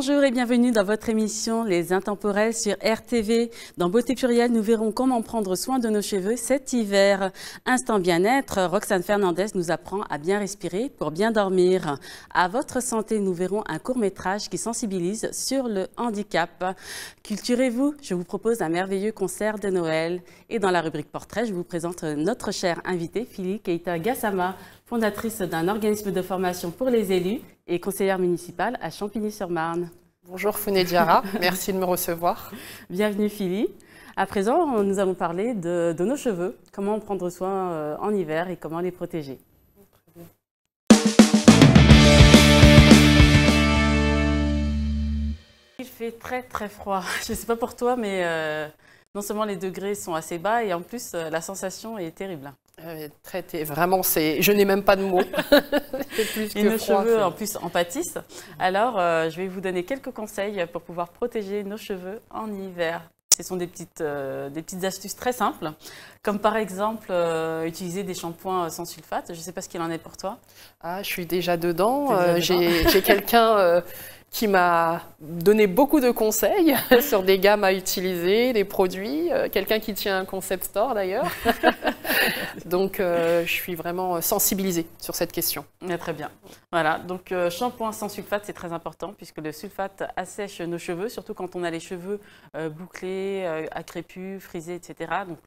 Bonjour et bienvenue dans votre émission Les Intemporels sur RTV. Dans Beauté Plurielle, nous verrons comment prendre soin de nos cheveux cet hiver. Instant bien-être, Roxane Fernandez nous apprend à bien respirer pour bien dormir. À votre santé, nous verrons un court-métrage qui sensibilise sur le handicap. Culturez-vous, je vous propose un merveilleux concert de Noël. Et dans la rubrique portrait, je vous présente notre chère invitée, Philly Keita Gassama, fondatrice d'un organisme de formation pour les élus et conseillère municipale à Champigny-sur-Marne. Bonjour Founé Diarra, merci de me recevoir. Bienvenue Philly. À présent, nous allons parler de nos cheveux, comment en prendre soin en hiver et comment les protéger. Il fait très très froid. Je ne sais pas pour toi, mais non seulement les degrés sont assez bas et en plus la sensation est terrible. Vraiment, je n'ai même pas de mots. Plus et nos cheveux en plus en pâtissent. Alors, je vais vous donner quelques conseils pour pouvoir protéger nos cheveux en hiver. Ce sont des petites astuces très simples, comme par exemple utiliser des shampoings sans sulfate. Je ne sais pas ce qu'il en est pour toi. Ah, je suis déjà dedans. J'ai quelqu'un qui m'a donné beaucoup de conseils sur des gammes à utiliser, des produits. Quelqu'un qui tient un concept store d'ailleurs. Donc, je suis vraiment sensibilisée sur cette question. Très bien. Voilà, donc shampoing sans sulfate, c'est très important puisque le sulfate assèche nos cheveux, surtout quand on a les cheveux bouclés, à crépus, frisés, etc. Donc,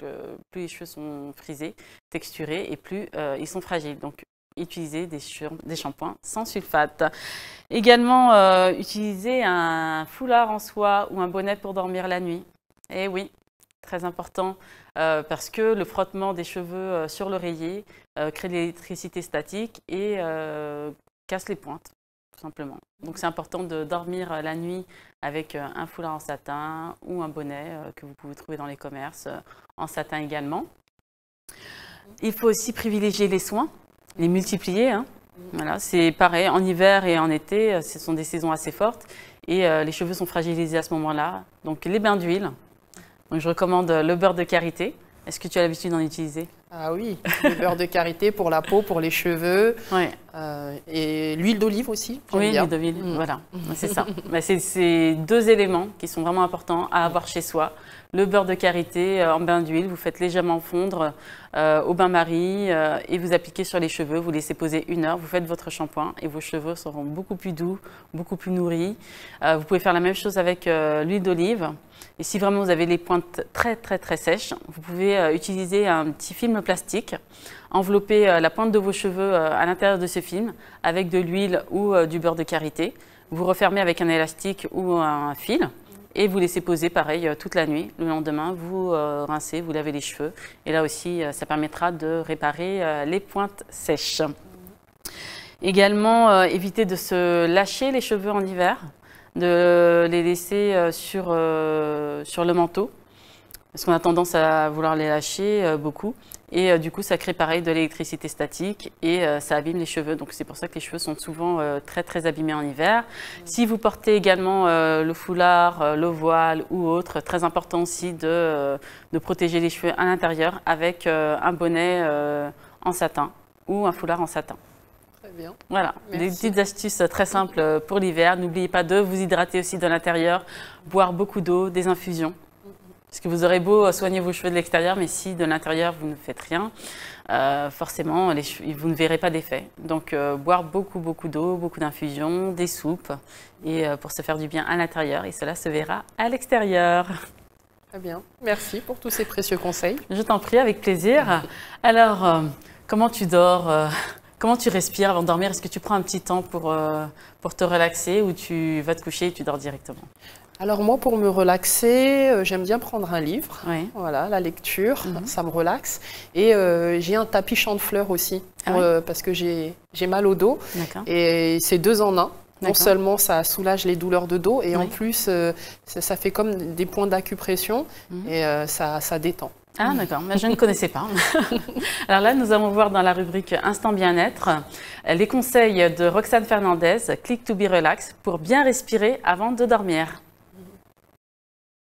plus les cheveux sont frisés, texturés et plus ils sont fragiles. Donc, utiliser des shampoings sans sulfate. Également, utiliser un foulard en soie ou un bonnet pour dormir la nuit. Et oui, très important parce que le frottement des cheveux sur l'oreiller crée de l'électricité statique et casse les pointes, tout simplement. Donc c'est important de dormir la nuit avec un foulard en satin ou un bonnet que vous pouvez trouver dans les commerces en satin également. Il faut aussi privilégier les soins, les multiplier. Voilà, c'est pareil, en hiver et en été, ce sont des saisons assez fortes et les cheveux sont fragilisés à ce moment-là. Donc les bains d'huile. Donc, je recommande le beurre de karité. Est-ce que tu as l'habitude d'en utiliser? Ah oui, le beurre de karité pour la peau, pour les cheveux. Oui. Et l'huile d'olive aussi. Oui, l'huile d'olive, voilà, c'est ça. C'est deux éléments qui sont vraiment importants à avoir chez soi. Le beurre de karité en bain d'huile, vous faites légèrement fondre au bain-marie et vous appliquez sur les cheveux. Vous laissez poser 1 heure, vous faites votre shampoing et vos cheveux seront beaucoup plus doux, beaucoup plus nourris. Vous pouvez faire la même chose avec l'huile d'olive. Et si vraiment vous avez les pointes très très très sèches, vous pouvez utiliser un petit film plastique, envelopper la pointe de vos cheveux à l'intérieur de ce film avec de l'huile ou du beurre de karité. Vous refermez avec un élastique ou un fil et vous laissez poser pareil toute la nuit. Le lendemain, vous rincez, vous lavez les cheveux et là aussi, ça permettra de réparer les pointes sèches. Également, évitez de se lâcher les cheveux en hiver, de les laisser sur le manteau, parce qu'on a tendance à vouloir les lâcher beaucoup. Et du coup, ça crée pareil de l'électricité statique et ça abîme les cheveux. Donc c'est pour ça que les cheveux sont souvent très très abîmés en hiver. Si vous portez également le foulard, le voile ou autre, très important aussi de protéger les cheveux à l'intérieur avec un bonnet en satin ou un foulard en satin. Bien. Voilà, des petites astuces très simples pour l'hiver. N'oubliez pas de vous hydrater aussi de l'intérieur, boire beaucoup d'eau, des infusions. Parce que vous aurez beau soigner vos cheveux de l'extérieur, mais si de l'intérieur vous ne faites rien, forcément vous ne verrez pas d'effet. Donc boire beaucoup d'eau, beaucoup d'infusions, des soupes, et pour se faire du bien à l'intérieur, et cela se verra à l'extérieur. Très bien, merci pour tous ces précieux conseils. Je t'en prie, avec plaisir. Alors, comment tu dors Comment tu respires avant de dormir? Est-ce que tu prends un petit temps pour te relaxer ou tu vas te coucher et tu dors directement? Alors moi, pour me relaxer, j'aime bien prendre un livre. Oui. Voilà, la lecture, ça me relaxe. Et j'ai un tapis champ de fleurs aussi, parce que j'ai mal au dos. Et c'est 2 en 1. Non seulement ça soulage les douleurs de dos, et en plus, ça fait comme des points d'acupression et ça détend. Ah d'accord, mais je ne connaissais pas. Alors là, nous allons voir dans la rubrique Instant Bien-être les conseils de Roxane Fernandez, Click to be Relax, pour bien respirer avant de dormir.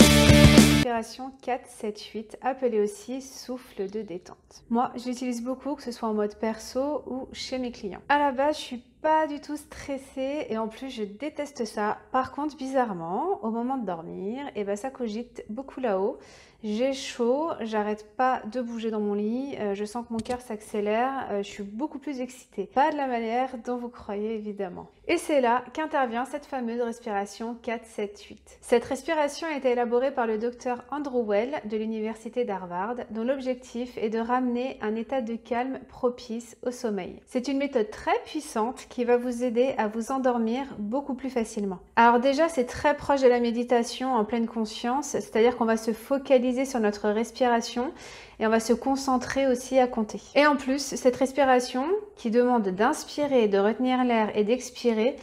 Respiration 4-7-8, appelée aussi souffle de détente. Moi, je l'utilise beaucoup, que ce soit en mode perso ou chez mes clients. À la base, je suis pas du tout stressée et en plus je déteste ça. Par contre, bizarrement, au moment de dormir, et ben ça cogite beaucoup là-haut. J'ai chaud, j'arrête pas de bouger dans mon lit, je sens que mon cœur s'accélère, je suis beaucoup plus excitée. Pas de la manière dont vous croyez évidemment. Et c'est là qu'intervient cette fameuse respiration 4-7-8. Cette respiration a été élaborée par le docteur Andrew Weil de l'université d'Harvard, dont l'objectif est de ramener un état de calme propice au sommeil. C'est une méthode très puissante qui va vous aider à vous endormir beaucoup plus facilement. Alors déjà, c'est très proche de la méditation en pleine conscience, c'est-à-dire qu'on va se focaliser sur notre respiration et on va se concentrer aussi à compter. Et en plus, cette respiration qui demande d'inspirer, de retenir l'air et d'expirer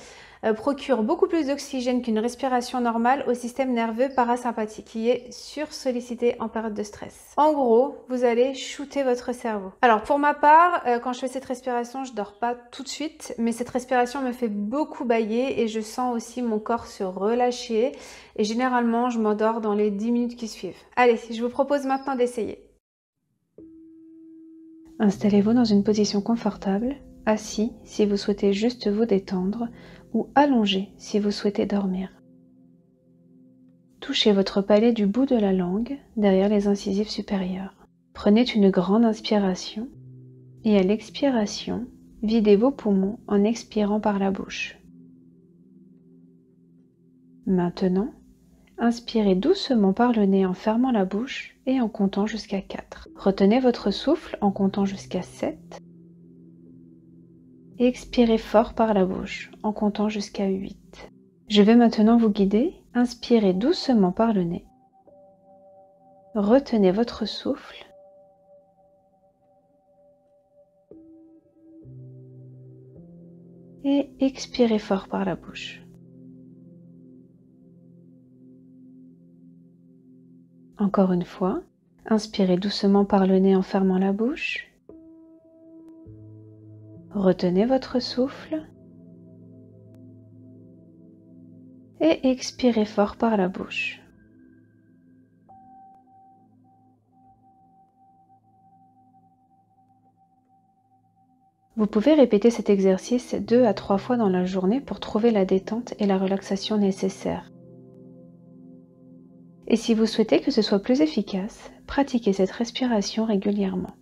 procure beaucoup plus d'oxygène qu'une respiration normale au système nerveux parasympathique qui est sursollicité en période de stress. En gros, vous allez shooter votre cerveau. Alors pour ma part, quand je fais cette respiration, je dors pas tout de suite, mais cette respiration me fait beaucoup bâiller et je sens aussi mon corps se relâcher et généralement je m'endors dans les 10 minutes qui suivent. Allez, je vous propose maintenant d'essayer. Installez-vous dans une position confortable, assis si vous souhaitez juste vous détendre, ou allongé si vous souhaitez dormir. Touchez votre palais du bout de la langue derrière les incisives supérieures. Prenez une grande inspiration et à l'expiration, videz vos poumons en expirant par la bouche. Maintenant, inspirez doucement par le nez en fermant la bouche et en comptant jusqu'à 4. Retenez votre souffle en comptant jusqu'à 7. Et expirez fort par la bouche en comptant jusqu'à 8. Je vais maintenant vous guider. Inspirez doucement par le nez. Retenez votre souffle. Et expirez fort par la bouche. Encore une fois, inspirez doucement par le nez en fermant la bouche. Retenez votre souffle et expirez fort par la bouche. Vous pouvez répéter cet exercice 2 à 3 fois dans la journée pour trouver la détente et la relaxation nécessaires. Et si vous souhaitez que ce soit plus efficace, pratiquez cette respiration régulièrement.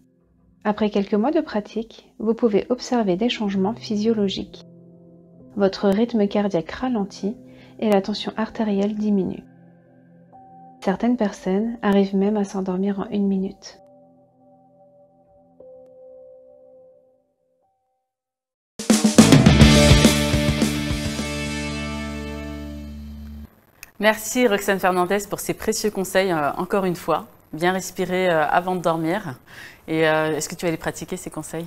Après quelques mois de pratique, vous pouvez observer des changements physiologiques. Votre rythme cardiaque ralentit et la tension artérielle diminue. Certaines personnes arrivent même à s'endormir en 1 minute. Merci Roxane Fernandez pour ces précieux conseils, encore une fois. Bien respirer avant de dormir. Et est-ce que tu vas les pratiquer, ces conseils?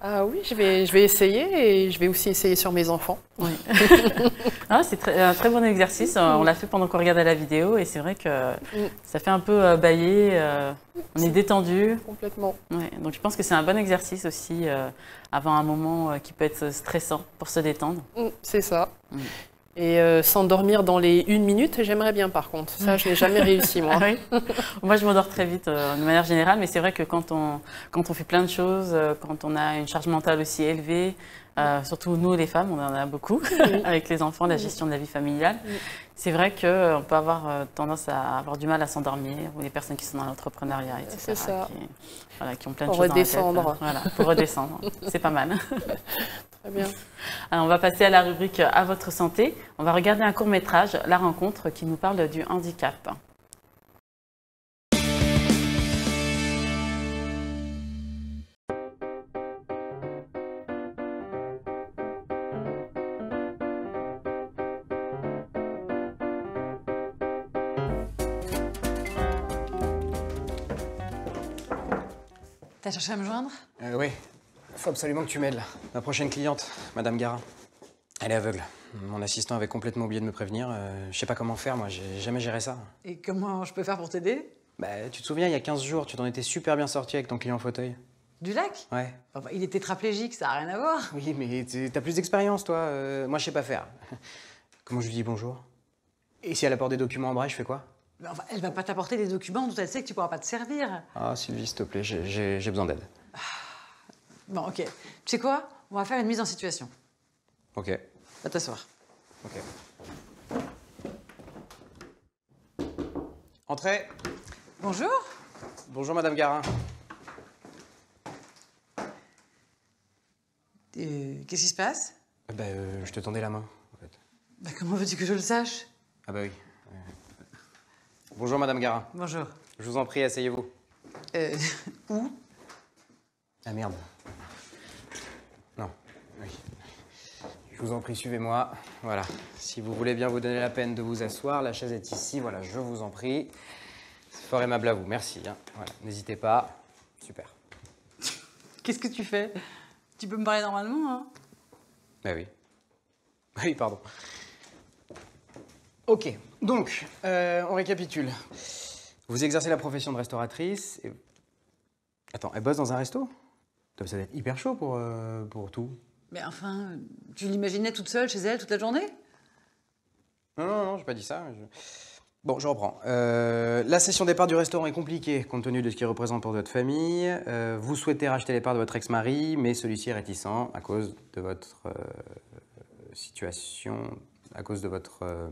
Oui, je vais essayer et je vais aussi essayer sur mes enfants. Oui. C'est un très bon exercice. On l'a fait pendant qu'on regardait la vidéo et c'est vrai que ça fait un peu bâiller. On est détendu. Complètement. Ouais, donc je pense que c'est un bon exercice aussi avant un moment qui peut être stressant pour se détendre. C'est ça. Et s'endormir dans les 1 minute, j'aimerais bien par contre. Ça, je n'ai jamais réussi, moi. Oui. Moi, je m'endors très vite de manière générale, mais c'est vrai que quand on fait plein de choses, quand on a une charge mentale aussi élevée, surtout nous les femmes, on en a beaucoup, avec les enfants, la gestion de la vie familiale, c'est vrai qu'on peut avoir tendance à avoir du mal à s'endormir, ou les personnes qui sont dans l'entrepreneuriat, etc. C'est ça. Qui ont plein de choses dans la tête. Voilà, pour redescendre, c'est pas mal. Très bien. Alors, on va passer à la rubrique « À votre santé ». On va regarder un court-métrage, La rencontre, qui nous parle du handicap. T'as cherché à me joindre? Oui. Faut absolument que tu m'aides, là. Ma prochaine cliente, Madame Garin. Elle est aveugle. Mon assistant avait complètement oublié de me prévenir. Je sais pas comment faire, moi. J'ai jamais géré ça. Et comment je peux faire pour t'aider? Bah, tu te souviens, il y a 15 jours, tu t'en étais super bien sorti avec ton client en fauteuil. Du lac? Ouais. Enfin, il est tétraplégique, ça n'a rien à voir. Oui, mais t'as plus d'expérience, toi. Moi, je sais pas faire. Comment je lui dis bonjour? Et si elle apporte des documents en braille, je fais quoi? Enfin, elle va pas t'apporter des documents dont elle sait que tu pourras pas te servir. Ah, Sylvie, s'il te plaît, j'ai besoin d'aide. Bon, ok. Tu sais quoi? On va faire une mise en situation. Ok. Va t'asseoir. Ok. Entrez. Bonjour. Bonjour, Madame Garin. Qu'est-ce qui se passe? Je te tendais la main, en fait. Comment veux-tu que je le sache? Ah bah oui. Bonjour, Madame Garin. Bonjour. Je vous en prie, asseyez-vous. Où? Ah merde. Non, oui. Je vous en prie, suivez-moi. Voilà. Si vous voulez bien vous donner la peine de vous asseoir, la chaise est ici. Voilà, je vous en prie. C'est fort aimable à vous. Merci. Hein. Voilà, n'hésitez pas. Super. Qu'est-ce que tu fais? Tu peux me parler normalement, hein? Bah oui. Oui, pardon. Ok, donc, on récapitule. Vous exercez la profession de restauratrice et... Attends, elle bosse dans un resto? Ça doit être hyper chaud pour tout. Mais enfin, tu l'imaginais toute seule chez elle toute la journée? Non, j'ai pas dit ça. Bon, je reprends. La session des parts du restaurant est compliquée, compte tenu de ce qu'il représente pour votre famille. Vous souhaitez racheter les parts de votre ex-mari, mais celui-ci est réticent à cause de votre situation, à cause de votre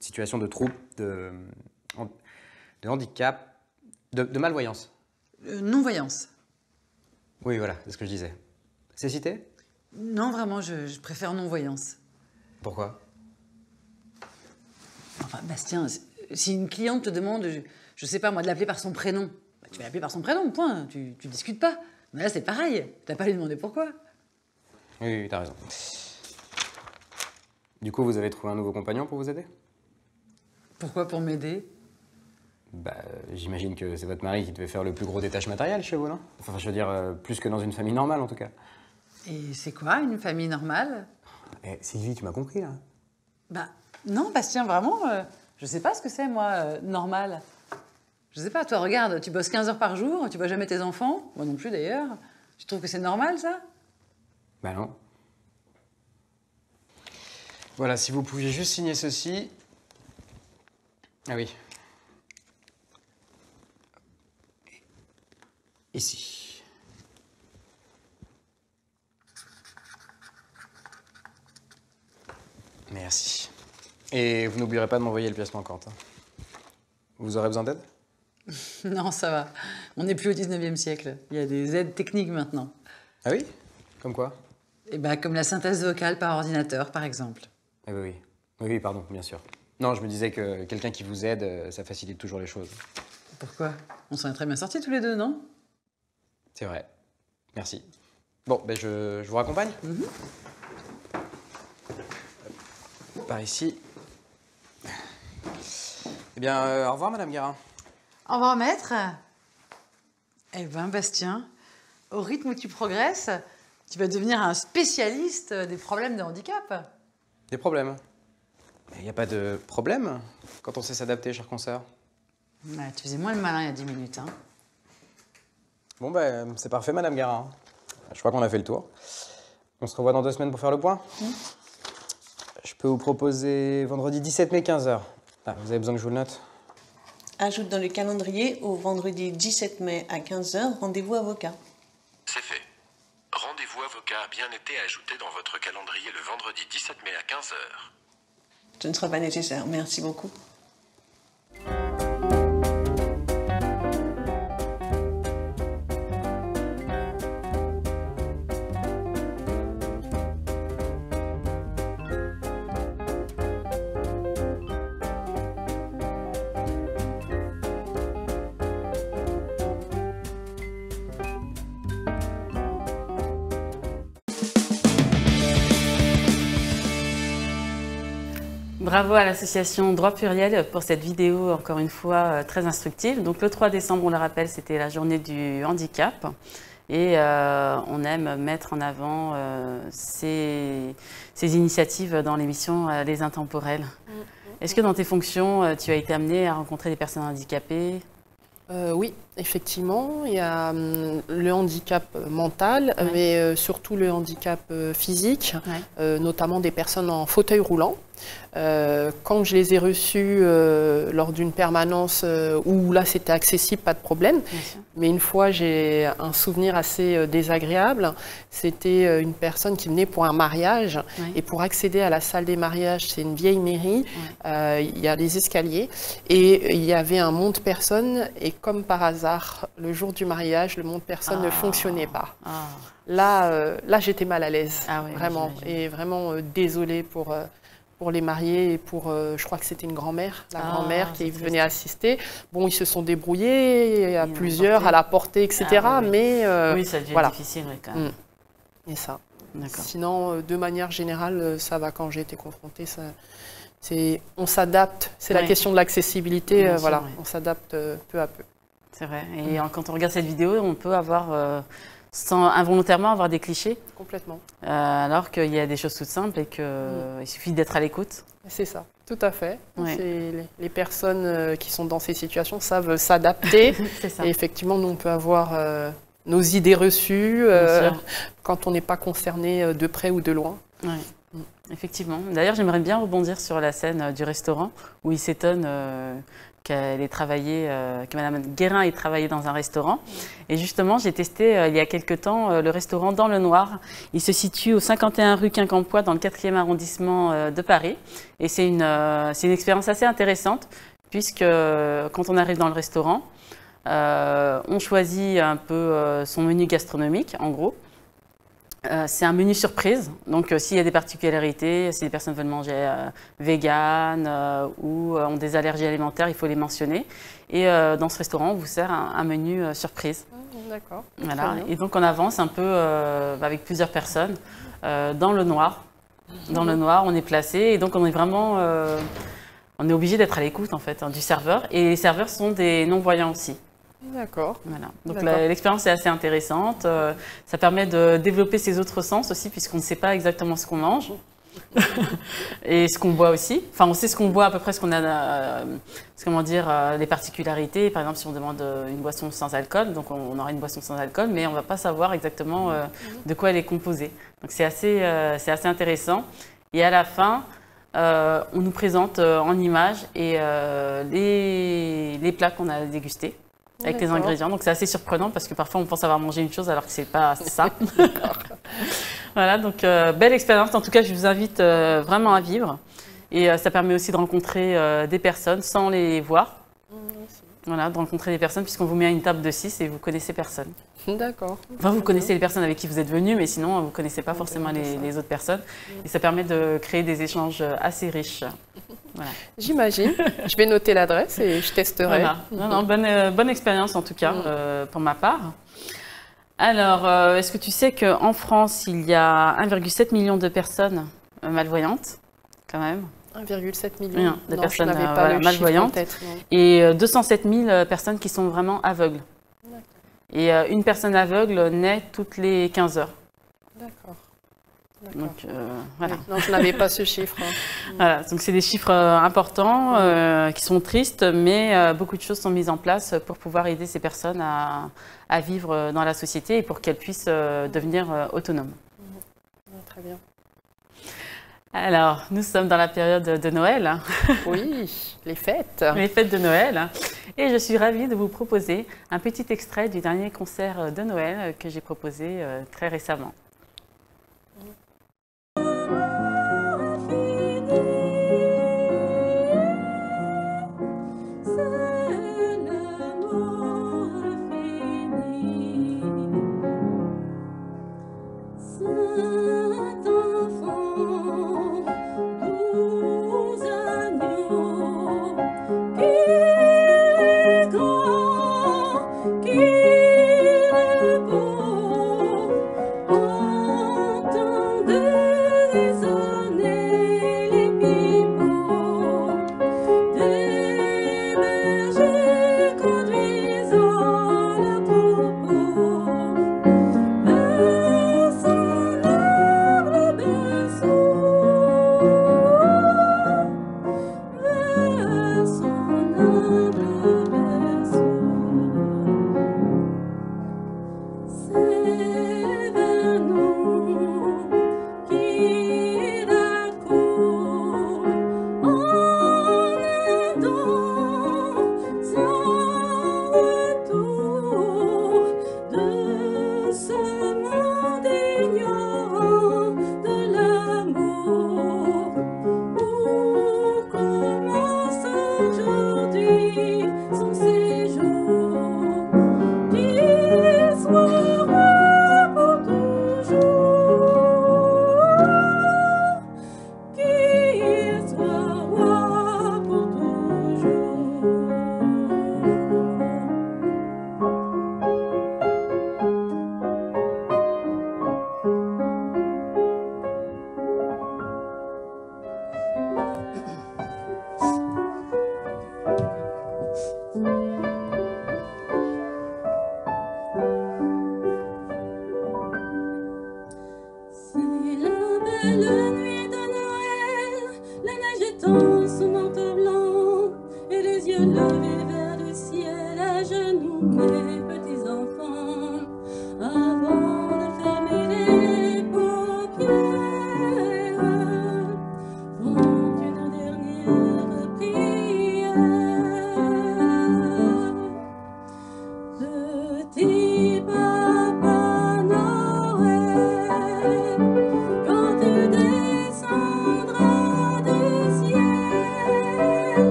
situation de trouble, de handicap, de malvoyance. Non-voyance. Oui, voilà, c'est ce que je disais. Cécité? Non, vraiment, je préfère non-voyance. Pourquoi? Enfin, Bastien, si une cliente te demande, je sais pas moi, de l'appeler par son prénom, tu vas l'appeler par son prénom, point. Tu discutes pas. Mais là, c'est pareil. T'as pas à lui demander pourquoi. Oui, t'as raison. Du coup, vous avez trouvé un nouveau compagnon pour vous aider? Pourquoi pour m'aider? J'imagine que c'est votre mari qui devait faire le plus gros des tâches matérielles chez vous, non? Enfin, je veux dire, plus que dans une famille normale, en tout cas. Et c'est quoi, une famille normale? Sylvie, tu m'as compris, là? Non, Bastien, vraiment, je sais pas ce que c'est, moi, normal. Je sais pas, toi, regarde, tu bosses 15 heures par jour, tu vois jamais tes enfants, moi non plus d'ailleurs. Tu trouves que c'est normal, ça? Bah non. Voilà, si vous pouviez juste signer ceci... Ah oui. Ici. Merci. Et vous n'oublierez pas de m'envoyer le pièce manquante. Vous aurez besoin d'aide? Non, ça va. On n'est plus au 19e siècle. Il y a des aides techniques maintenant. Ah oui? Comme quoi? Comme la synthèse vocale par ordinateur, par exemple. Ah oui. Oui, pardon, bien sûr. Non, je me disais que quelqu'un qui vous aide, ça facilite toujours les choses. Pourquoi? On s'en est très bien sortis tous les deux, non? C'est vrai. Merci. Bon, je vous raccompagne? Par ici. Eh bien, au revoir, Madame Garin. Au revoir, maître. Eh ben, Bastien, au rythme où tu progresses, tu vas devenir un spécialiste des problèmes de handicap. Des problèmes? Il n'y a pas de problème quand on sait s'adapter, cher consoeur. Ouais, tu faisais moins le malin il y a 10 minutes, hein. Bon, c'est parfait, Madame Garin. Je crois qu'on a fait le tour. On se revoit dans 2 semaines pour faire le point. Je peux vous proposer vendredi 17 mai, 15h. Ah, vous avez besoin que je vous le note? Ajoute dans le calendrier au vendredi 17 mai à 15h, rendez-vous avocat. C'est fait. Rendez-vous avocat a bien été ajouté dans votre calendrier le vendredi 17 mai à 15h. Ce ne sera pas nécessaire, merci beaucoup. Bravo à l'association Droit Pluriel pour cette vidéo, encore une fois, très instructive. Donc le 3 décembre, on le rappelle, c'était la journée du handicap. Et on aime mettre en avant ces initiatives dans l'émission Les Intemporels. Est-ce que dans tes fonctions, tu as été amenée à rencontrer des personnes handicapées? Oui, effectivement, il y a le handicap mental, mais surtout le handicap physique, notamment des personnes en fauteuil roulant. Quand je les ai reçus lors d'une permanence où là c'était accessible, pas de problème. Mais une fois j'ai un souvenir assez désagréable, c'était une personne qui venait pour un mariage et pour accéder à la salle des mariages, c'est une vieille mairie, il y a des escaliers et il y avait un monte-personne et comme par hasard, le jour du mariage, le monte-personne ne fonctionnait pas. Là j'étais mal à l'aise, vraiment, et vraiment désolée pour les mariés et pour, je crois que c'était une grand-mère, la grand-mère qui venait assister. Bon, ils se sont débrouillés à plusieurs, à la portée, etc. Mais oui, ça devient voilà. difficile quand même. Et ça. Sinon, de manière générale, ça va quand j'ai été confrontée. On s'adapte. C'est la question de l'accessibilité. Voilà, on s'adapte peu à peu. C'est vrai. Et quand on regarde cette vidéo, on peut avoir... sans involontairement avoir des clichés. Complètement. Alors qu'il y a des choses toutes simples et qu'il suffit d'être à l'écoute. C'est ça, tout à fait. Les personnes qui sont dans ces situations savent s'adapter. Et effectivement, nous, on peut avoir nos idées reçues quand on n'est pas concerné de près ou de loin. Effectivement. D'ailleurs, j'aimerais bien rebondir sur la scène du restaurant où il s'étonne que Madame Guérin ait travaillé dans un restaurant. Et justement, j'ai testé il y a quelque temps le restaurant Dans le Noir. Il se situe au 51 rue Quincampoix dans le 4e arrondissement de Paris. Et c'est une expérience assez intéressante puisque quand on arrive dans le restaurant, on choisit un peu son menu gastronomique, en gros. C'est un menu surprise, donc s'il y a des particularités, si les personnes veulent manger vegan ou ont des allergies alimentaires, il faut les mentionner. Et dans ce restaurant, on vous sert un menu surprise. D'accord. Voilà. Et donc on avance un peu avec plusieurs personnes dans le noir. Dans le noir, on est placé et donc on est vraiment, on est obligé d'être à l'écoute en fait du serveur. Et les serveurs sont des non-voyants aussi. D'accord. Voilà. Donc l'expérience est assez intéressante. Ça permet de développer ses autres sens aussi, puisqu'on ne sait pas exactement ce qu'on mange et ce qu'on boit aussi. Enfin, on sait ce qu'on boit à peu près, ce qu'on a, comment dire, les particularités. Par exemple, si on demande une boisson sans alcool, donc on aura une boisson sans alcool, mais on ne va pas savoir exactement de quoi elle est composée. Donc c'est assez intéressant. Et à la fin, on nous présente en images et les plats qu'on a dégustés. Avec les ingrédients, donc c'est assez surprenant parce que parfois on pense avoir mangé une chose alors que c'est pas ça. Voilà, donc belle expérience. En tout cas, je vous invite vraiment à vivre et ça permet aussi de rencontrer des personnes sans les voir. Voilà, de rencontrer des personnes puisqu'on vous met à une table de 6 et vous connaissez personne. D'accord. Enfin, vous connaissez les personnes avec qui vous êtes venus, mais sinon vous ne connaissez pas forcément les autres personnes. Et ça permet de créer des échanges assez riches. Voilà. J'imagine. Je vais noter l'adresse et je testerai. Voilà. Bonne expérience en tout cas pour ma part. Alors, est-ce que tu sais qu'en France, il y a 1,7 million de personnes malvoyantes, quand même? 1,7 million de personnes pas malvoyantes et 207 000 personnes qui sont vraiment aveugles. Et une personne aveugle naît toutes les 15 heures. D'accord. Donc, voilà. Non, je n'avais pas ce chiffre. Voilà, donc c'est des chiffres importants qui sont tristes, mais beaucoup de choses sont mises en place pour pouvoir aider ces personnes à vivre dans la société et pour qu'elles puissent devenir autonomes. Très bien. Alors, nous sommes dans la période de Noël. Oui, les fêtes. Les fêtes de Noël. Et je suis ravie de vous proposer un petit extrait du dernier concert de Noël que j'ai proposé très récemment. Oh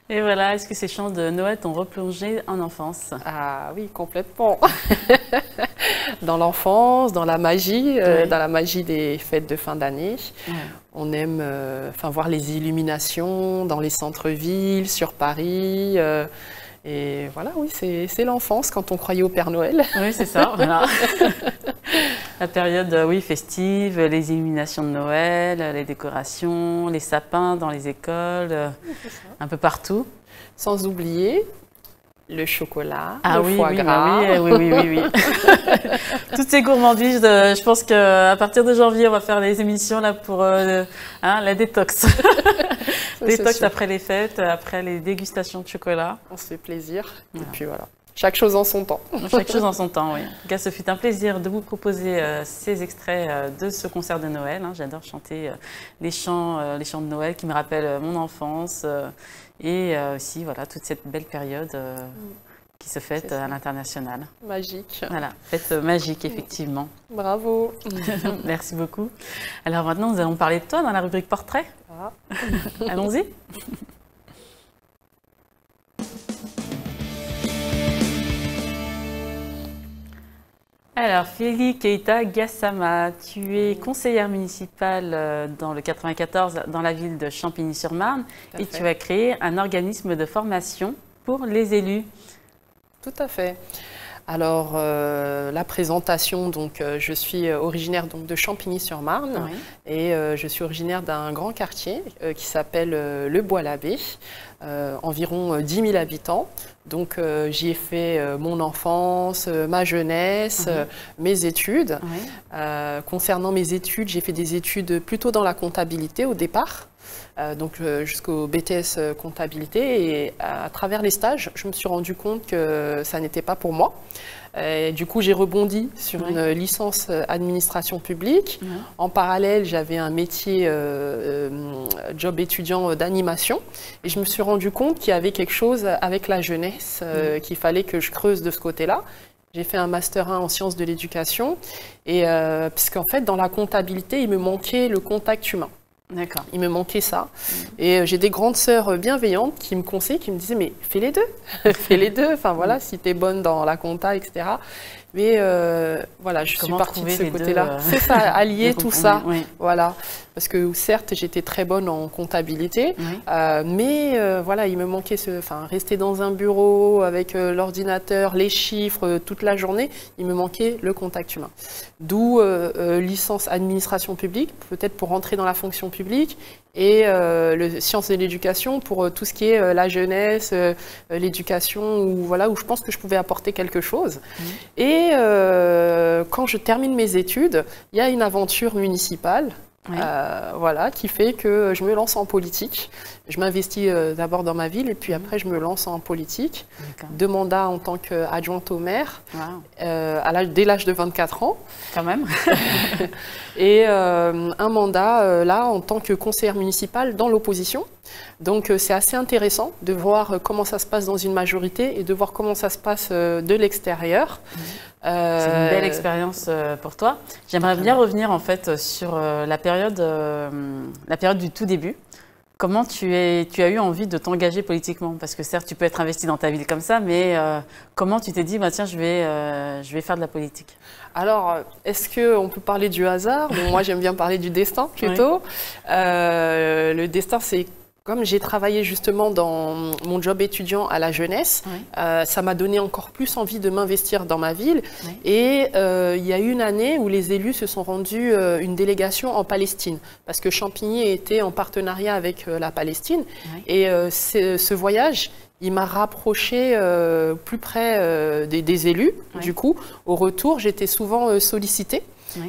Et voilà, est-ce que ces chants de Noël t'ont replongé en enfance? Ah oui, complètement. Dans l'enfance, dans la magie, dans la magie des fêtes de fin d'année. Ouais. On aime voir les illuminations dans les centres-villes, sur Paris. Et voilà, oui, c'est l'enfance quand on croyait au Père Noël. Oui, c'est ça, voilà. La période festive, les illuminations de Noël, les décorations, les sapins dans les écoles, un peu partout. Sans oublier le chocolat, ah, le foie gras. Oui. Toutes ces gourmandises, je pense qu'à partir de janvier, on va faire les émissions là pour la détox. Détox après les fêtes, après les dégustations de chocolat. On se fait plaisir. Voilà. Et puis voilà. Chaque chose en son temps. Chaque chose en son temps, oui. En tout cas, ce fut un plaisir de vous proposer ces extraits de ce concert de Noël. J'adore chanter les chants de Noël qui me rappellent mon enfance et aussi voilà, toute cette belle période qui se fête à l'international. Magique. Voilà, fête magique, effectivement. Bravo. Merci beaucoup. Alors maintenant, nous allons parler de toi dans la rubrique portrait. Ah. Allons-y. Alors, Feli Keita Gassama, tu es conseillère municipale dans le 94 dans la ville de Champigny-sur-Marne et tu as créé un organisme de formation pour les élus. Tout à fait. Alors, la présentation, donc, je suis originaire donc, de Champigny-sur-Marne et je suis originaire d'un grand quartier qui s'appelle le Bois-l'Abbé, environ 10 000 habitants. Donc, j'y ai fait mon enfance, ma jeunesse, mes études. Concernant mes études, j'ai fait des études plutôt dans la comptabilité au départ. Donc jusqu'au BTS comptabilité et à travers les stages, je me suis rendu compte que ça n'était pas pour moi. Et du coup, j'ai rebondi sur une licence administration publique. En parallèle, j'avais un métier job étudiant d'animation et je me suis rendu compte qu'il y avait quelque chose avec la jeunesse qu'il fallait que je creuse de ce côté-là. J'ai fait un Master 1 en sciences de l'éducation et puisqu'en fait, dans la comptabilité, il me manquait le contact humain. D'accord. Il me manquait ça. Et j'ai des grandes sœurs bienveillantes qui me conseillent, qui me disaient mais fais les deux, fais les deux. Enfin voilà, si tu es bonne dans la compta, etc. Mais voilà, je suis partie de ce côté-là. C'est ça, allier tout ça. Voilà. Parce que certes, j'étais très bonne en comptabilité, mais voilà, il me manquait rester dans un bureau avec l'ordinateur, les chiffres, toute la journée, il me manquait le contact humain. D'où licence administration publique, peut-être pour rentrer dans la fonction publique, et le sciences de l'éducation pour tout ce qui est la jeunesse, l'éducation, où je pense que je pouvais apporter quelque chose. Et quand je termine mes études, il y a une aventure municipale. Qui fait que je me lance en politique. Je m'investis d'abord dans ma ville et puis après je me lance en politique. 2 mandats en tant qu'adjointe au maire dès l'âge de 24 ans. Quand même. Et un mandat là en tant que conseillère municipale dans l'opposition. Donc c'est assez intéressant de voir comment ça se passe dans une majorité et de voir comment ça se passe de l'extérieur. C'est une belle expérience pour toi. J'aimerais bien revenir en fait sur la période du tout début. Comment tu as eu envie de t'engager politiquement? Parce que certes, tu peux être investi dans ta ville comme ça, mais comment tu t'es dit, tiens, je vais faire de la politique? Alors, est-ce qu'on peut parler du hasard? Moi, j'aime bien parler du destin plutôt. Le destin, c'est... Comme j'ai travaillé justement dans mon job étudiant à la jeunesse, ça m'a donné encore plus envie de m'investir dans ma ville. Et il y a eu une année où les élus se sont rendus une délégation en Palestine, parce que Champigny était en partenariat avec la Palestine. Et ce voyage, il m'a rapproché plus près des élus. Du coup, au retour, j'étais souvent sollicitée.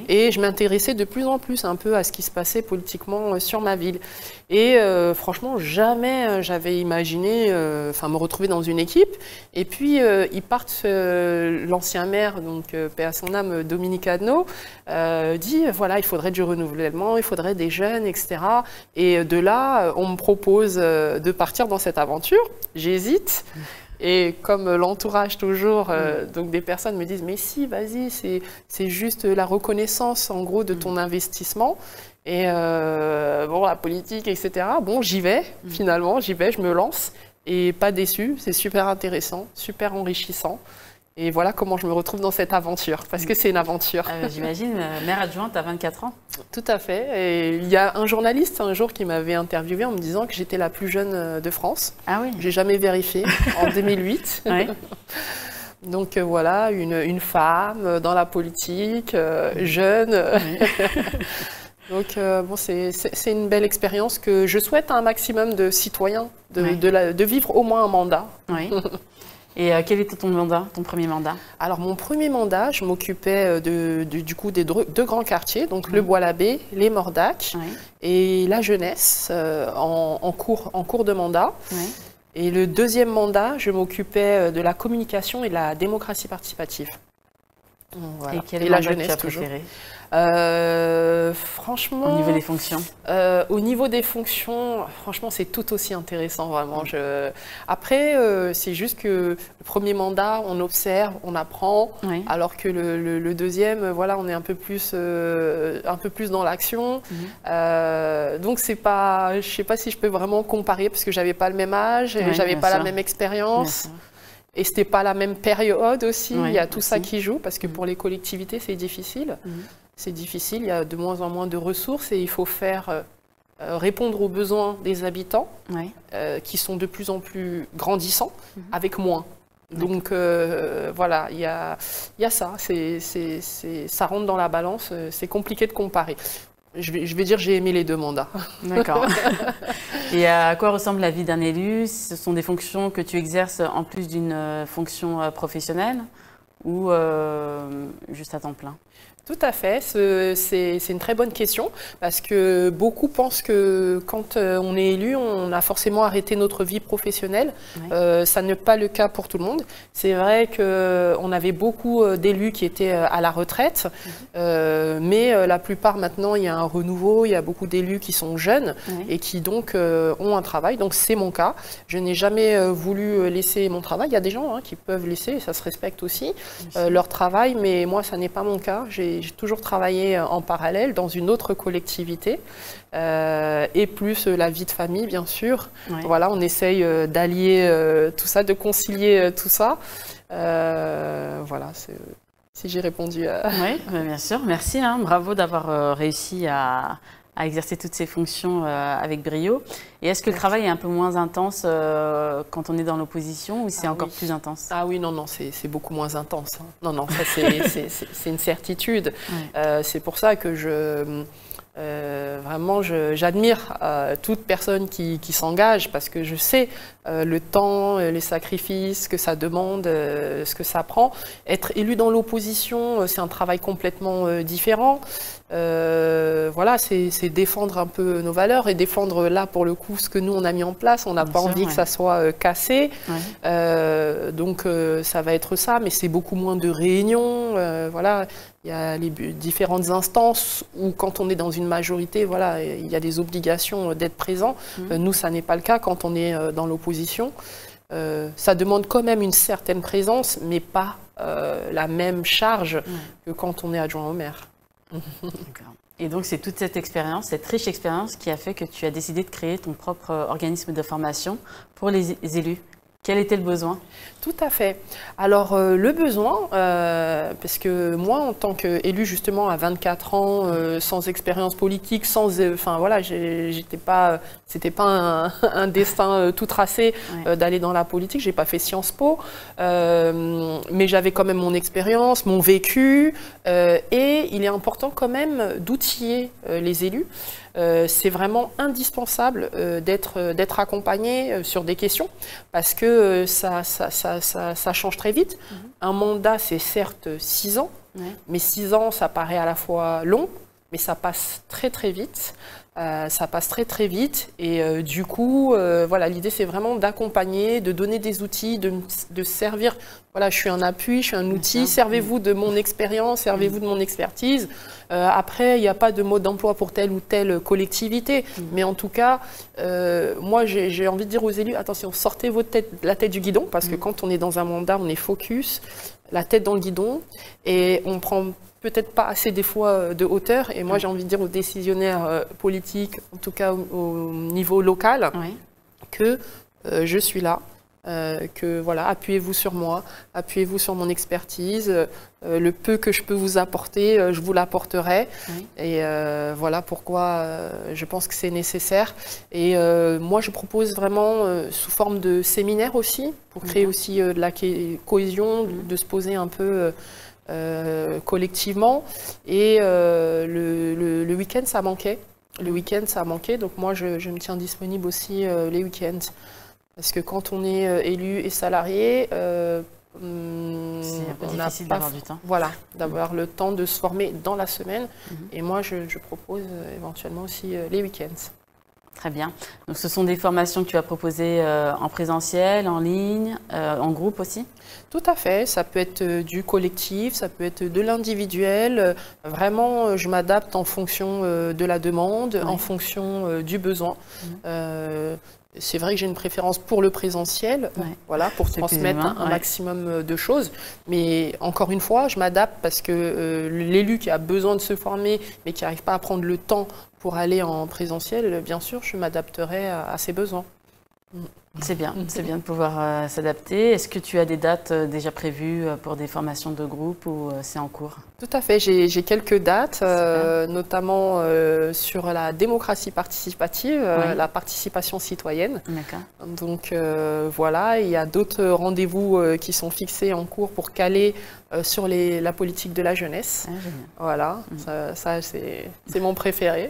Et je m'intéressais de plus en plus un peu à ce qui se passait politiquement sur ma ville. Et franchement, jamais j'avais imaginé me retrouver dans une équipe. Et puis, ils partent, l'ancien maire, donc paix à son âme, Dominique Adneau, dit, voilà, il faudrait du renouvellement, il faudrait des jeunes, etc. Et de là, on me propose de partir dans cette aventure. J'hésite. Et comme l'entourage toujours, donc des personnes me disent « mais si, vas-y, c'est juste la reconnaissance en gros de ton investissement ». Et la politique, etc. Bon, j'y vais, finalement, je me lance. Et pas déçue, c'est super intéressant, super enrichissant. Et voilà comment je me retrouve dans cette aventure, parce que c'est une aventure. J'imagine, maire adjointe à 24 ans. Tout à fait. Et il y a un journaliste un jour qui m'avait interviewée en me disant que j'étais la plus jeune de France. Ah oui. J'ai jamais vérifié, en 2008. Donc voilà, une femme dans la politique, jeune. Donc c'est une belle expérience que je souhaite à un maximum de citoyens de vivre au moins un mandat. Oui. Et quel était ton mandat, ton premier mandat? Alors mon premier mandat, je m'occupais du coup des deux grands quartiers, donc le Bois-l'Abbé, les Mordacs et la jeunesse en cours de mandat. Et le deuxième mandat, je m'occupais de la communication et de la démocratie participative. Voilà. Et quel mandat tu as préféré? Franchement, au niveau des fonctions, franchement, c'est tout aussi intéressant, vraiment. Après, c'est juste que le premier mandat, on observe, on apprend, alors que le deuxième, voilà, on est un peu plus dans l'action. Donc, c'est pas, je sais pas si je peux vraiment comparer parce que j'avais pas le même âge, j'avais pas la même expérience. Et c'était pas la même période aussi. Il y a tout ça qui joue parce que pour les collectivités, c'est difficile. C'est difficile, il y a de moins en moins de ressources et il faut faire répondre aux besoins des habitants qui sont de plus en plus grandissants avec moins. Donc voilà, il y a ça, ça rentre dans la balance, c'est compliqué de comparer. Je vais dire j'ai aimé les deux mandats. D'accord. Et à quoi ressemble la vie d'un élu? Ce sont des fonctions que tu exerces en plus d'une fonction professionnelle ou juste à temps plein? Tout à fait, c'est une très bonne question parce que beaucoup pensent que quand on est élu, on a forcément arrêté notre vie professionnelle. Ça n'est pas le cas pour tout le monde. C'est vrai qu'on avait beaucoup d'élus qui étaient à la retraite, mais la plupart maintenant, il y a un renouveau, il y a beaucoup d'élus qui sont jeunes et qui donc ont un travail. Donc c'est mon cas. Je n'ai jamais voulu laisser mon travail. Il y a des gens qui peuvent laisser, et ça se respecte aussi, leur travail, mais moi, ça n'est pas mon cas. J'ai toujours travaillé en parallèle dans une autre collectivité et plus la vie de famille, bien sûr. Voilà, on essaye d'allier tout ça, de concilier tout ça. Voilà, si j'ai répondu à... Oui, bien sûr. Merci, bravo d'avoir réussi à exercer toutes ces fonctions avec brio. Et est-ce que le travail est un peu moins intense quand on est dans l'opposition ou c'est encore plus intense? Ah oui, non, c'est beaucoup moins intense. Non, ça c'est une certitude. C'est pour ça que vraiment, j'admire toute personne qui s'engage parce que je sais le temps, les sacrifices que ça demande, ce que ça prend. Être élu dans l'opposition, c'est un travail complètement différent. Voilà, c'est défendre un peu nos valeurs et défendre là pour le coup ce que nous on a mis en place. On n'a pas envie que ça soit cassé. Donc ça va être ça, mais c'est beaucoup moins de réunions. Voilà. Il y a les différentes instances où quand on est dans une majorité, voilà, il y a des obligations d'être présent. Nous, ça n'est pas le cas quand on est dans l'opposition. Ça demande quand même une certaine présence, mais pas la même charge que quand on est adjoint au maire. Et donc, c'est toute cette expérience, cette riche expérience qui a fait que tu as décidé de créer ton propre organisme de formation pour les élus. Quel était le besoin? Tout à fait. Alors, le besoin, parce que moi, en tant qu'élu, justement, à 24 ans, sans expérience politique, enfin, voilà, c'était pas un destin tout tracé d'aller dans la politique. J'ai pas fait Sciences Po, mais j'avais quand même mon expérience, mon vécu, et il est important quand même d'outiller les élus. C'est vraiment indispensable d'être accompagné sur des questions parce que ça change très vite. Un mandat, c'est certes 6 ans, mais 6 ans, ça paraît à la fois long, mais ça passe très très vite. Et du coup, voilà, l'idée c'est vraiment d'accompagner, de donner des outils, de servir. Voilà, je suis un appui, je suis un outil. Servez-vous de mon expérience, servez-vous de mon expertise. Après, il n'y a pas de mode d'emploi pour telle ou telle collectivité, mais en tout cas, moi j'ai envie de dire aux élus, attention, sortez la tête du guidon, parce que quand on est dans un mandat, on est focus, la tête dans le guidon, et on prend peut-être pas assez des fois de hauteur. Et moi, j'ai envie de dire aux décisionnaires politiques, en tout cas au niveau local, que je suis là, que voilà, appuyez-vous sur moi, appuyez-vous sur mon expertise. Le peu que je peux vous apporter, je vous l'apporterai. Et voilà pourquoi je pense que c'est nécessaire. Et moi, je propose vraiment sous forme de séminaire aussi, pour créer aussi de la cohésion, de se poser un peu... collectivement, et le week-end ça manquait. Le week-end ça manquait, donc moi je me tiens disponible aussi les week-ends. Parce que quand on est élu et salarié, c'est un peu difficile d'avoir du temps. Voilà, d'avoir le temps de se former dans la semaine. Et moi, je propose éventuellement aussi les week-ends. Très bien. Donc, ce sont des formations que tu as proposées en présentiel, en ligne, en groupe aussi? Tout à fait. Ça peut être du collectif, ça peut être de l'individuel. Vraiment, je m'adapte en fonction de la demande, en fonction du besoin. C'est vrai que j'ai une préférence pour le présentiel, voilà, pour transmettre un maximum de choses. Mais encore une fois, je m'adapte parce que l'élu qui a besoin de se former, mais qui n'arrive pas à prendre le temps pour aller en présentiel, bien sûr, je m'adapterai à ses besoins. C'est bien de pouvoir s'adapter. Est-ce que tu as des dates déjà prévues pour des formations de groupe ou c'est en cours? Tout à fait, j'ai quelques dates, notamment sur la démocratie participative, la participation citoyenne. D'accord. Donc voilà, il y a d'autres rendez-vous qui sont fixés en cours pour caler sur la politique de la jeunesse. Voilà, ça c'est mon préféré.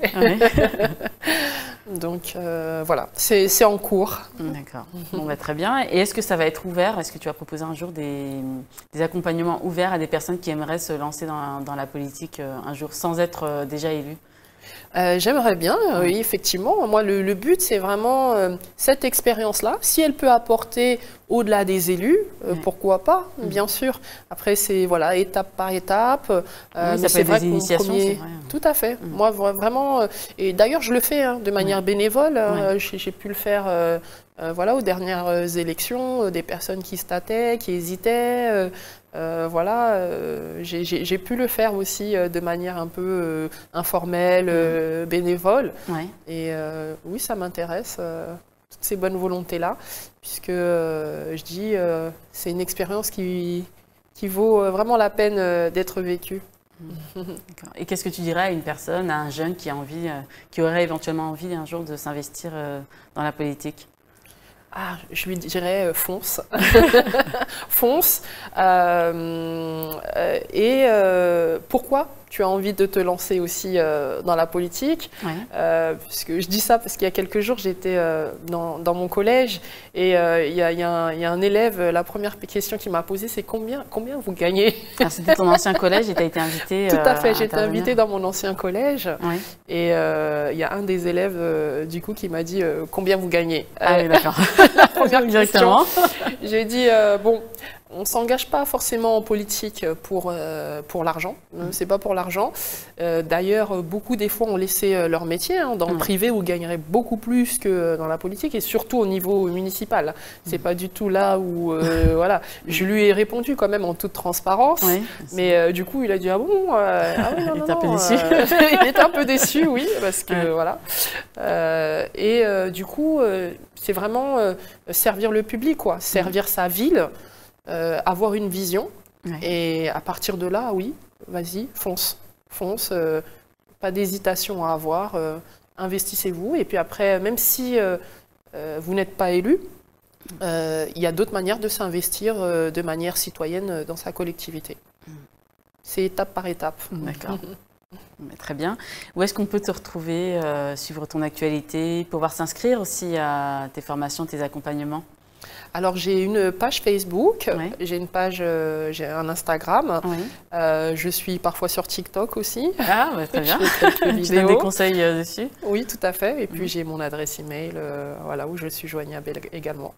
Donc voilà, c'est en cours. D'accord. Bon, bah, très bien. Et est-ce que ça va être ouvert? Est-ce que tu vas proposer un jour des accompagnements ouverts à des personnes qui aimeraient se lancer dans la politique un jour sans être déjà élues? J'aimerais bien, oui, effectivement. Moi, le but, c'est vraiment cette expérience-là. Si elle peut apporter au-delà des élus, pourquoi pas, bien sûr. Après, c'est voilà, étape par étape. Mais c'est vrai que premier... Tout à fait. Moi, vraiment, et d'ailleurs, je le fais de manière bénévole. J'ai pu le faire voilà, aux dernières élections, des personnes qui se tâtaient, qui hésitaient. Voilà, j'ai pu le faire aussi de manière un peu informelle, bénévole. Et oui, ça m'intéresse, toutes ces bonnes volontés-là, puisque je dis, c'est une expérience qui vaut vraiment la peine d'être vécue. Et qu'est-ce que tu dirais à une personne, à un jeune qui a envie, qui aurait éventuellement envie un jour de s'investir dans la politique? Je lui dirais fonce. Fonce. Pourquoi tu as envie de te lancer aussi dans la politique? Puisque je dis ça parce qu'il y a quelques jours, j'étais dans mon collège et il y a un élève, la première question qu'il m'a posée, c'est combien vous gagnez? C'était ton ancien collège et tu as été invitée? Tout à fait, j'ai été invitée dans mon ancien collège. Et il y a un des élèves du coup qui m'a dit combien vous gagnez? Ah oui, d'accord. La première question, j'ai dit bon, on ne s'engage pas forcément en politique pour l'argent, c'est pas pour l'argent. D'ailleurs, beaucoup des fois ont laissé leur métier dans le privé où ils gagneraient beaucoup plus que dans la politique et surtout au niveau municipal. C'est pas du tout là où voilà. Je lui ai répondu quand même en toute transparence, mais du coup il a dit ah bon, il était un peu déçu. Il était un peu déçu, oui, parce que voilà. Du coup, c'est vraiment servir le public, quoi, servir sa ville. Avoir une vision et à partir de là, oui, vas-y, fonce, pas d'hésitation à avoir, investissez-vous et puis après, même si vous n'êtes pas élu, il y a d'autres manières de s'investir de manière citoyenne dans sa collectivité. C'est étape par étape. D'accord. Très bien. Où est-ce qu'on peut te retrouver, suivre ton actualité, pouvoir s'inscrire aussi à tes formations, tes accompagnements? Alors j'ai une page Facebook, j'ai une page, j'ai un Instagram, je suis parfois sur TikTok aussi. Ah, très bien. Tu donnes des conseils dessus? Oui, tout à fait. Et puis j'ai mon adresse email, voilà, où je suis joignable également.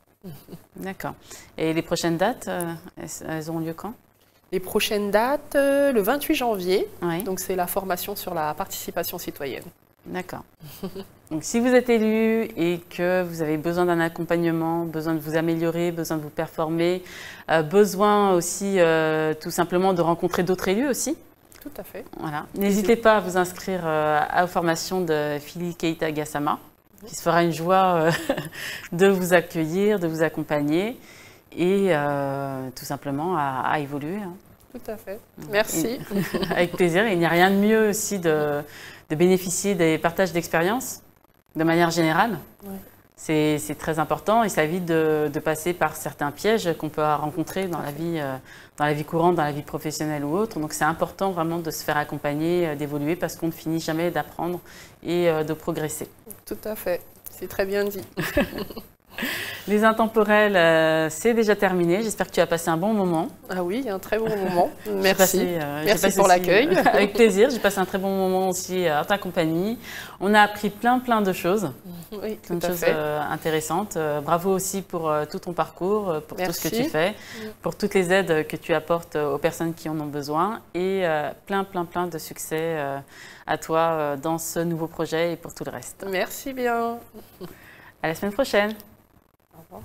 D'accord. Et les prochaines dates, elles auront lieu quand? Les prochaines dates, le 28 janvier, donc c'est la formation sur la participation citoyenne. D'accord. Donc si vous êtes élu et que vous avez besoin d'un accompagnement, besoin de vous améliorer, besoin de vous performer, besoin aussi tout simplement de rencontrer d'autres élus aussi. Tout à fait. Voilà. N'hésitez pas à vous inscrire à la formation de Phili Keita Gassama, qui se fera une joie de vous accueillir, de vous accompagner et tout simplement à évoluer. Tout à fait. Merci. Avec plaisir. Il n'y a rien de mieux aussi de bénéficier des partages d'expériences de manière générale. C'est très important et ça évite de passer par certains pièges qu'on peut rencontrer dans la vie courante, dans la vie professionnelle ou autre. Donc c'est important vraiment de se faire accompagner, d'évoluer parce qu'on ne finit jamais d'apprendre et de progresser. Tout à fait. C'est très bien dit. Les intemporels, c'est déjà terminé. J'espère que tu as passé un bon moment. Ah oui, un très bon moment. Merci. Merci pour l'accueil. Avec plaisir. J'ai passé un très bon moment aussi à ta compagnie. On a appris plein de choses. Oui, plein de choses intéressantes. Bravo aussi pour tout ton parcours, pour tout ce que tu fais, pour toutes les aides que tu apportes aux personnes qui en ont besoin et plein de succès à toi dans ce nouveau projet et pour tout le reste. Merci bien. À la semaine prochaine. Au revoir.